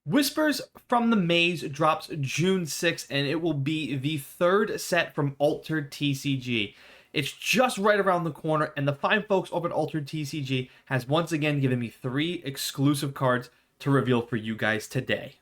Whispers from the Maze drops June 6th, and it will be the third set from Altered TCG. It's just right around the corner, and the fine folks over at Altered TCG has once again given me 3 exclusive cards to reveal for you guys today.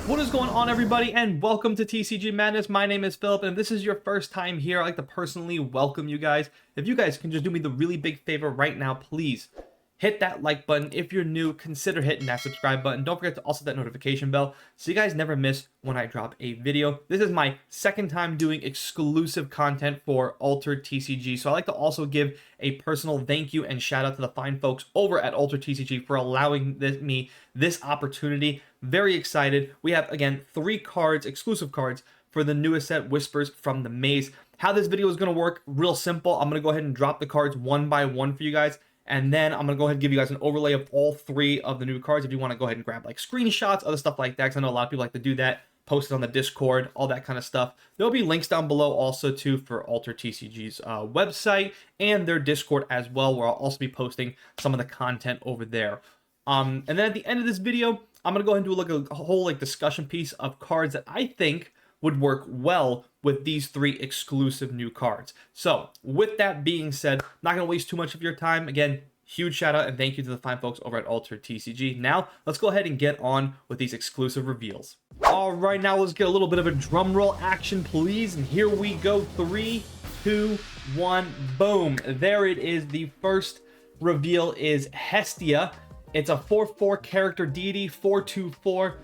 What is going on, everybody, and welcome to TCG Madness. My name is Philip, and if this is your first time here, I'd like to personally welcome you guys. If you guys can just do me the really big favor right now, please hit that like button. If you're new, consider hitting that subscribe button. Don't forget to also hit that notification bell so you guys never miss when I drop a video. This is my second time doing exclusive content for Altered TCG, so I'd like to also give a personal thank you and shout out to the fine folks over at Altered TCG for allowing me this opportunity. Very excited. We have, again, 3 cards, exclusive cards, for the newest set, Whispers from the Maze. How this video is going to work, real simple. I'm going to go ahead and drop the cards one by one for you guys, and then I'm going to go ahead and give you guys an overlay of all 3 of the new cards if you want to go ahead and grab like screenshots, other stuff like that, because I know a lot of people like to do that, post it on the Discord, all that kind of stuff. There'll be links down below also too for Altered TCG's website and their Discord as well, where I'll also be posting some of the content over there. And then at the end of this video, I'm going to go ahead and do a whole discussion piece of cards that I think would work well with these 3 exclusive new cards. So with that being said, I'm not going to waste too much of your time. Again, huge shout out and thank you to the fine folks over at Altered TCG. Now, let's go ahead and get on with these exclusive reveals. All right, now let's get a little bit of a drum roll action, please. And here we go. 3, 2, 1, boom. There it is. The first reveal is Hestia. It's a 4/4 character deity, 4/2/4.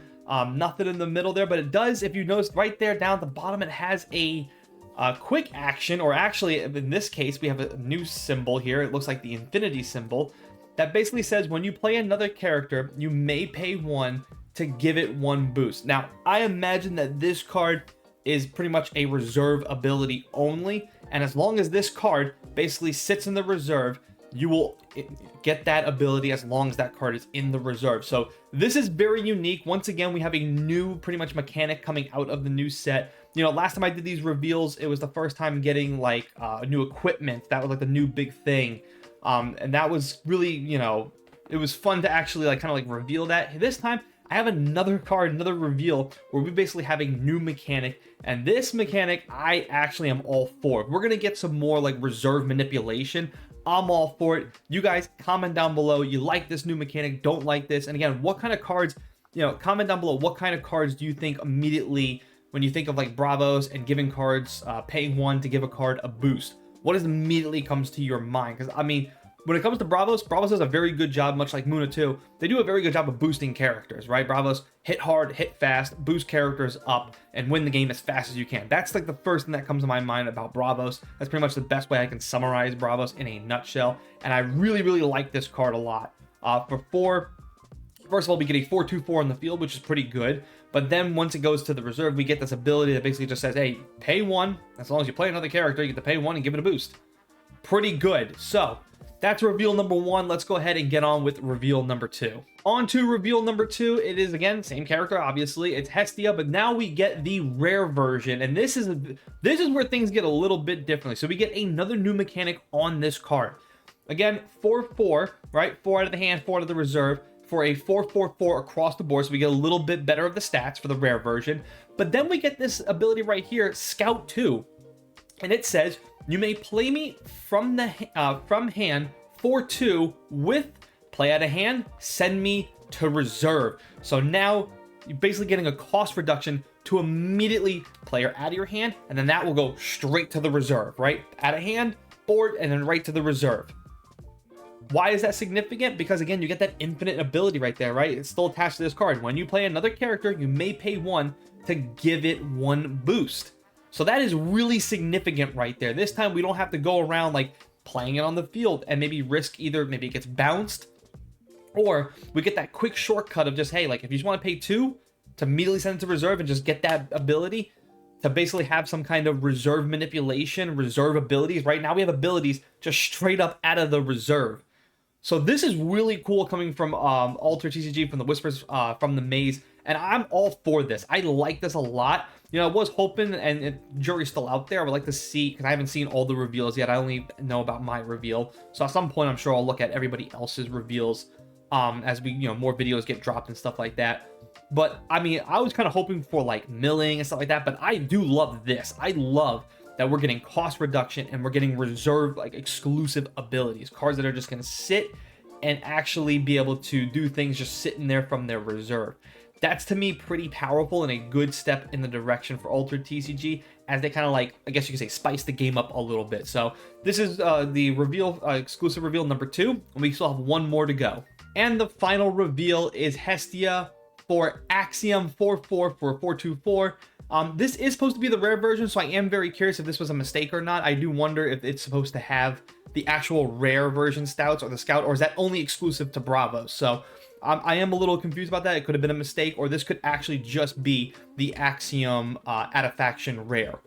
Nothing in the middle there, but it does, if you notice right there down at the bottom, it has a quick action, or actually in this case, we have a new symbol here. It looks like the infinity symbol that basically says when you play another character, you may pay 1 to give it 1 boost. Now, I imagine that this card is pretty much a reserve ability only, and as long as this card basically sits in the reserve, you will get that ability as long as that card is in the reserve. So this is very unique. Once again, we have a new pretty much mechanic coming out of the new set. You know, last time I did these reveals, it was the first time getting like new equipment. That was like the new big thing. And that was really, you know, it was fun to actually kind of reveal that. This time, I have another card, another reveal, where we basically have a new mechanic, and this mechanic I actually am all for. We're gonna get some more reserve manipulation. I'm all for it. You guys comment down below. You like this new mechanic, don't like this, and again, what kind of cards, comment down below. What kind of cards do you think immediately when you think of Bravos and giving cards, paying 1 to give a card a boost? What immediately comes to your mind? Because I mean, when it comes to Bravos does a very good job, much like Muna too. They do a very good job of boosting characters, right? Bravos hit hard, hit fast, boost characters up, and win the game as fast as you can. That's the first thing that comes to my mind about Bravos. That's pretty much the best way I can summarize Bravos in a nutshell. And I really, really like this card a lot. For 4, first of all, we get a 4/2/4 on the field, which is pretty good. But then once it goes to the reserve, we get this ability that basically just says, hey, pay 1. As long as you play another character, you get to pay 1 and give it a boost. Pretty good. So that's reveal number 1. Let's go ahead and get on with reveal number 2. On to reveal number 2. It is, again, same character, obviously. It's Hestia, but now we get the rare version, and this is where things get a little bit differently. So we get another new mechanic on this card. Again, 4/4, right? 4 out of the hand, 4 out of the reserve, for a 4/4/4 across the board, so we get a little bit better of the stats for the rare version. But then we get this ability right here, Scout 2, and it says, you may play me from hand for 2 with play out of hand, send me to reserve. So now you're basically getting a cost reduction to immediately play her out of your hand, and then that will go straight to the reserve, right? Out of hand, board, and then right to the reserve. Why is that significant? Because again, you get that infinite ability right there, right? It's still attached to this card. When you play another character, you may pay 1 to give it 1 boost. So that is really significant right there. This time we don't have to go around playing it on the field and maybe risk either maybe it gets bounced, or we get that quick shortcut of just, hey, if you just want to pay 2 to immediately send it to reserve and just get that ability to basically have some kind of reserve manipulation, reserve abilities. Right now we have abilities just straight up out of the reserve. So this is really cool coming from Altered TCG, from the Whispers from the Maze, and I'm all for this. I like this a lot. You know, I was hoping, and jury's still out there, I would like to see, because I haven't seen all the reveals yet. I only know about my reveal. So at some point, I'm sure I'll look at everybody else's reveals as we, more videos get dropped and stuff like that. But I mean, I was kind of hoping for like milling and stuff like that, but I do love this. I love that we're getting cost reduction and we're getting reserved, like exclusive abilities, cards that are just going to sit and actually be able to do things just sitting there from their reserve. That's to me pretty powerful and a good step in the direction for Altered TCG, as they kind of like, I guess you could say, spice the game up a little bit. So this is the reveal, exclusive reveal number 2, and we still have one more to go. And the final reveal is Hestia for Axiom 4/4 for 4/2/4. This is supposed to be the rare version, so I am very curious if this was a mistake or not. I do wonder if it's supposed to have the actual rare version stouts or the scout, or is that only exclusive to Bravos? So I am a little confused about that. It could have been a mistake, or this could actually just be the Axiom Adefaction rare.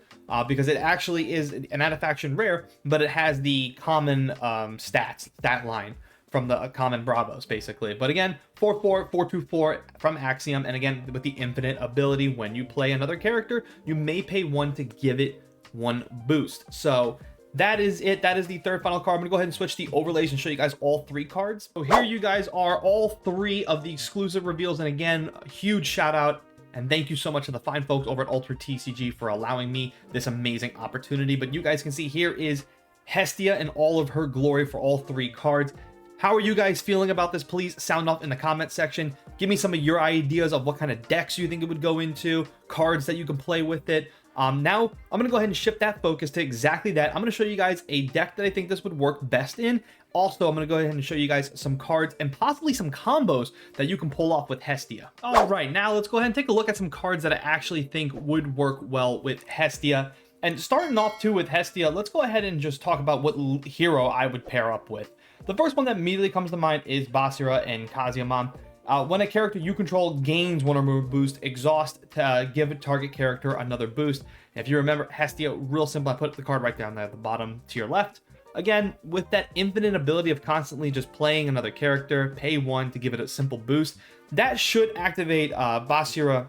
Because it actually is an Adefaction rare, but it has the common stat line from the common Bravos, basically. But again, 4/4, 4/2/4 from Axiom, and again, with the infinite ability, when you play another character, you may pay 1 to give it 1 boost. So that is it. That is the third final card. I'm gonna go ahead and switch the overlays and show you guys all 3 cards. So here you guys are, all 3 of the exclusive reveals. And again, a huge shout out and thank you so much to the fine folks over at Altered TCG for allowing me this amazing opportunity. But you guys can see here is Hestia in all of her glory for all 3 cards. How are you guys feeling about this? Please sound off in the comment section. Give me some of your ideas of what kind of decks you think it would go into, cards that you can play with it. Now, I'm going to go ahead and shift that focus to exactly that. I'm going to show you guys a deck that I think this would work best in. Also, I'm going to go ahead and show you guys some cards and possibly some combos that you can pull off with Hestia. All right, now let's go ahead and take a look at some cards that I actually think would work well with Hestia. And starting off too with Hestia, let's go ahead and just talk about what hero I would pair up with. The first one that immediately comes to mind is Basira and Kaziaman. When a character you control gains 1 or more boost, exhaust to give a target character another boost. If you remember Hestia, real simple, I put the card right down there at the bottom to your left. Again, with that infinite ability of constantly just playing another character, pay 1 to give it a simple boost, that should activate Basira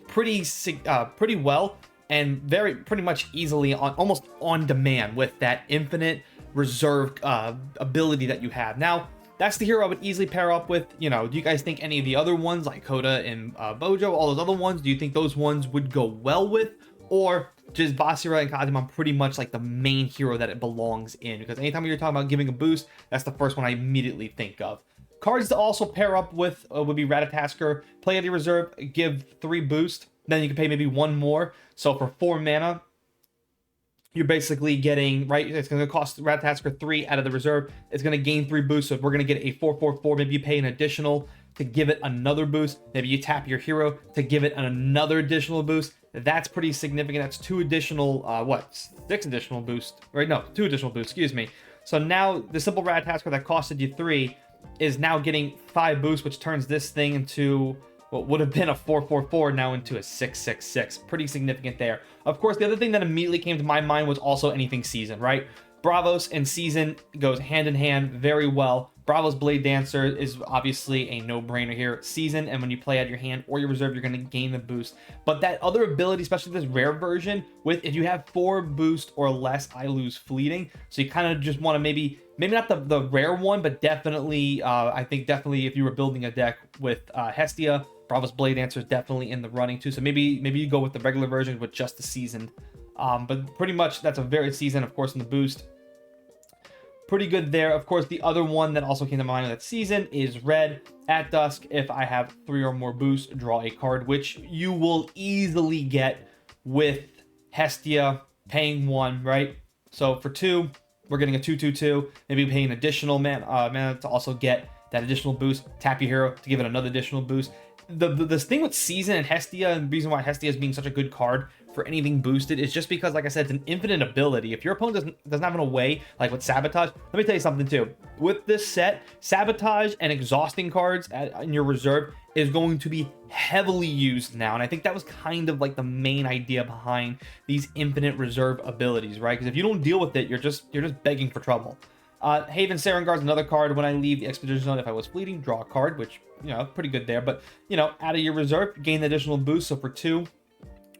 pretty well and pretty much easily, almost on demand, with that infinite reserved ability that you have. Now, that's the hero I would easily pair up with. Do you guys think any of the other ones, like Coda and Bojo, all those other ones, do you think those ones would go well with? Or just Basira and Kaziman pretty much like the main hero that it belongs in? Because anytime you're talking about giving a boost, that's the first one I immediately think of. Cards to also pair up with would be Ratatasker. Play at your reserve, give 3 boost. Then you can pay maybe 1 more. So for 4 mana, you're basically getting, right, it's going to cost Ratatasker 3 out of the reserve. It's going to gain 3 boosts. So if we're going to get a 4/4/4, maybe you pay an additional to give it another boost. Maybe you tap your hero to give it another additional boost. That's pretty significant. That's 2 additional, 6 additional boost, right? No, 2 additional boosts, excuse me. So now the simple Ratatasker that costed you 3 is now getting 5 boosts, which turns this thing into what would have been a 4/4/4 now into a 6/6/6. Pretty significant there. Of course, the other thing that immediately came to my mind was also anything Season, right? Bravos and Season goes hand in hand very well. Bravos Blade Dancer is obviously a no-brainer here. Season, and when you play out your hand or your reserve, you're going to gain the boost. But that other ability, especially this rare version, with if you have 4 boost or less, I lose fleeting. So you kind of just want to maybe not the rare one, but definitely, I think definitely if you were building a deck with Hestia, Bravos Blade Dancer is definitely in the running too. So maybe you go with the regular version with just the Seasoned. But pretty much that's a very Season, of course, in the boost. Pretty good there. Of course, the other one that also came to mind that Season is Red. At dusk, if I have 3 or more boosts, draw a card, which you will easily get with Hestia paying 1, right? So for 2, we're getting a 2/2/2. Maybe paying an additional mana to also get that additional boost. Tap your hero to give it another additional boost. This thing with Season and Hestia, and the reason why Hestia is being such a good card for anything boosted is just because, like I said, it's an infinite ability. If your opponent doesn't have an away, like with Sabotage, let me tell you something too. With this set, Sabotage and exhausting cards in your reserve is going to be heavily used now. And I think that was kind of like the main idea behind these infinite reserve abilities, right? Because if you don't deal with it, you're just begging for trouble. Haven Serengard's another card. When I leave the Expedition Zone, if I was fleeting, draw a card, which, pretty good there. But, out of your reserve, gain the additional boost. So for 2,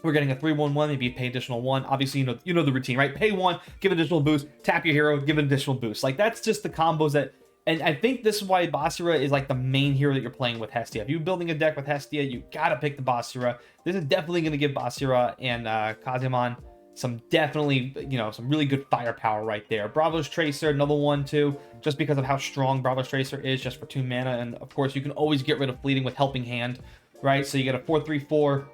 We're getting a 3/1/1, maybe pay additional 1. Obviously, you know the routine, right? Pay 1, give additional boost, tap your hero, give an additional boost. Like, that's just the combos that... And I think this is why Basira is like the main hero that you're playing with Hestia. If you're building a deck with Hestia, you gotta pick the Basira. This is definitely going to give Basira and Kazemon some definitely, some really good firepower right there. Bravo's Tracer, another one too, just because of how strong Bravo's Tracer is, just for 2 mana. And of course, you can always get rid of Fleeting with Helping Hand, right? So you get a 4/3/4,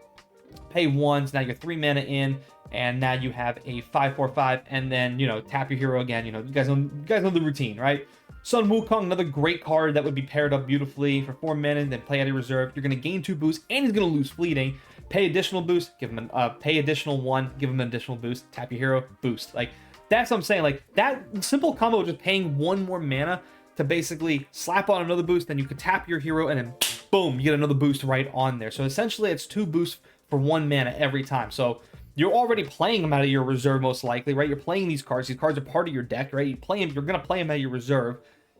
pay 1, so now you're 3 mana in, and now you have a 5/4/5, and then, tap your hero again. You guys know the routine, right? Sun Wukong, another great card that would be paired up beautifully for 4 mana, then play out of reserve. You're going to gain 2 boosts, and he's going to lose Fleeting. Pay additional boost, give him pay additional 1, give him an additional boost, tap your hero, boost. Like, that's what I'm saying. Like, that simple combo of just paying 1 more mana to basically slap on another boost, then you can tap your hero, and then boom, you get another boost right on there. So essentially, it's 2 boosts for 1 mana every time. So you're already playing them out of your reserve, most likely, right? You're playing these cards. These cards are part of your deck, right? You're going to play them out of your reserve.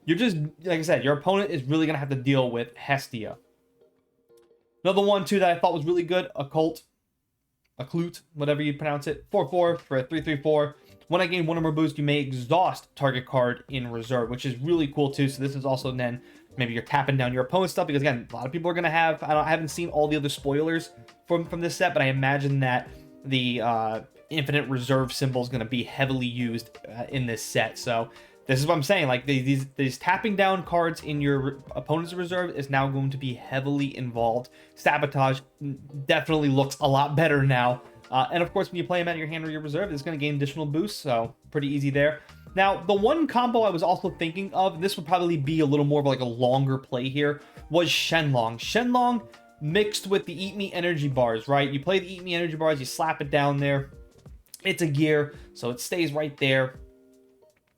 You're just, like I said, your opponent is really going to have to deal with Hestia. Another one, too, that I thought was really good, Occult, whatever you pronounce it. 4/4 for a 3/3/4. When I gain 1 or more boost, you may exhaust target card in reserve, which is really cool, too. So this is also then, maybe you're tapping down your opponent's stuff, because, again, a lot of people are going to have, I haven't seen all the other spoilers from this set, but I imagine that the infinite reserve symbol is going to be heavily used in this set. So this is what I'm saying. Like, these tapping down cards in your opponent's reserve is now going to be heavily involved. Sabotage definitely looks a lot better now. And of course, when you play them out of your hand or your reserve, it's going to gain additional boosts. So pretty easy there. Now, the one combo I was also thinking of, and this would probably be a little more of like a longer play here, was Shenlong. Shenlong mixed with the Eat Me energy bars, right? You play the Eat Me energy bars, you slap it down there. It's a gear, so it stays right there.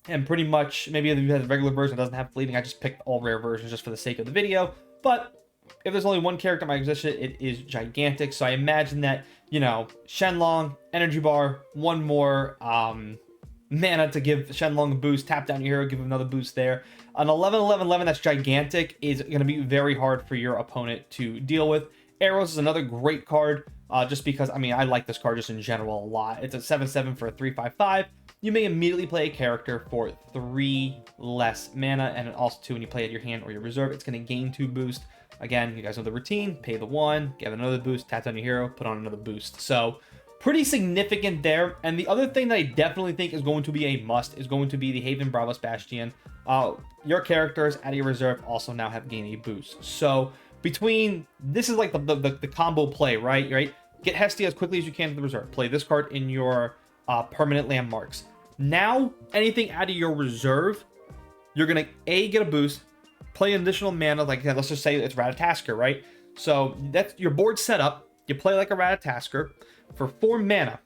And pretty much, maybe if you have the regular version that doesn't have Fleeting, I just picked all rare versions just for the sake of the video. But if there's only one character in my position, it is gigantic. So I imagine that, Shenlong, energy bar, 1 more mana to give Shenlong a boost, tap down your hero, give him another boost there. An 11/11/11 that's gigantic is going to be very hard for your opponent to deal with. Arrows is another great card, just because, I like this card just in general a lot. It's a 7/7 for a 3/5/5. You may immediately play a character for 3 less mana, and also, too, when you play at your hand or your reserve, it's going to gain 2 boost. Again, you guys know the routine. Pay the 1, get another boost, tap down your hero, put on another boost. So pretty significant there. And the other thing that I definitely think is going to be a must is going to be the Haven Bravos Bastion. Your characters out of your reserve also now have gained a boost. So this is like the combo play, right? Get Hestia as quickly as you can to the reserve. Play this card in your permanent landmarks. Now, anything out of your reserve, you're going to get a boost, play an additional mana, like let's just say it's Ratatasker, right? So that's your board set up. You play like a Ratatasker for 4 mana.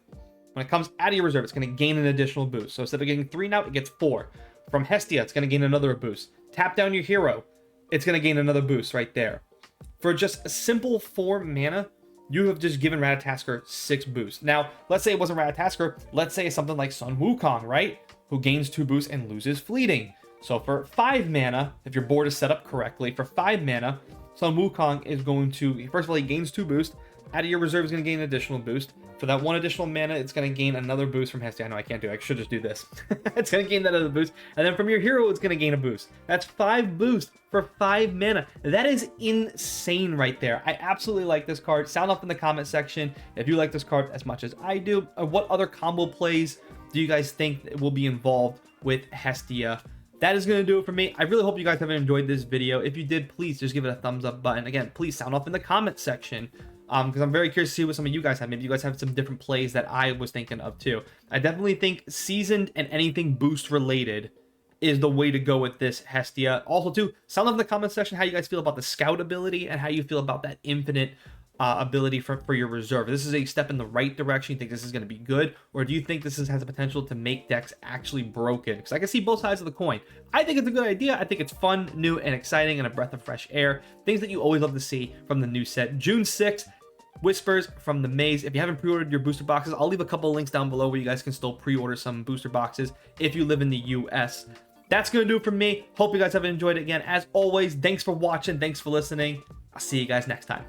When it comes out of your reserve, it's going to gain an additional boost. So instead of getting 3 now, it gets 4. From Hestia, it's going to gain another boost. Tap down your hero, it's going to gain another boost right there. For just a simple 4 mana, you have just given Ratatasker 6 boosts. Now, let's say it wasn't Ratatasker. Let's say it's something like Sun Wukong, right? Who gains 2 boosts and loses Fleeting. So for 5 mana, if your board is set up correctly, for 5 mana, Sun Wukong is going to, first of all, he gains 2 boosts. Out of your reserve is going to gain an additional boost. For that 1 additional mana, it's going to gain another boost from Hestia. I know I can't do it. I should just do this. It's going to gain that other boost. And then from your hero, it's going to gain a boost. That's 5 boosts for 5 mana. That is insane right there. I absolutely like this card. Sound off in the comment section if you like this card as much as I do. What other combo plays do you guys think will be involved with Hestia? That is going to do it for me. I really hope you guys have enjoyed this video. If you did, please just give it a thumbs up button. Again, please sound off in the comment section. Because I'm very curious to see what some of you guys have. Maybe you guys have some different plays that I was thinking of too. I definitely think Seasoned and anything boost related is the way to go with this Hestia. Also too, sound off in the comment section how you guys feel about the Scout ability and how you feel about that infinite ability for your reserve. This is a step in the right direction. You think this is going to be good? Or do you think this has the potential to make decks actually broken? Because I can see both sides of the coin. I think it's a good idea. I think it's fun, new, and exciting, and a breath of fresh air. Things that you always love to see from the new set. June 6th. Whispers from the Maze. If you haven't pre-ordered your booster boxes, I'll leave a couple of links down below where you guys can still pre-order some booster boxes if you live in the US. That's going to do it for me. Hope you guys have enjoyed it again. As always, thanks for watching. Thanks for listening. I'll see you guys next time.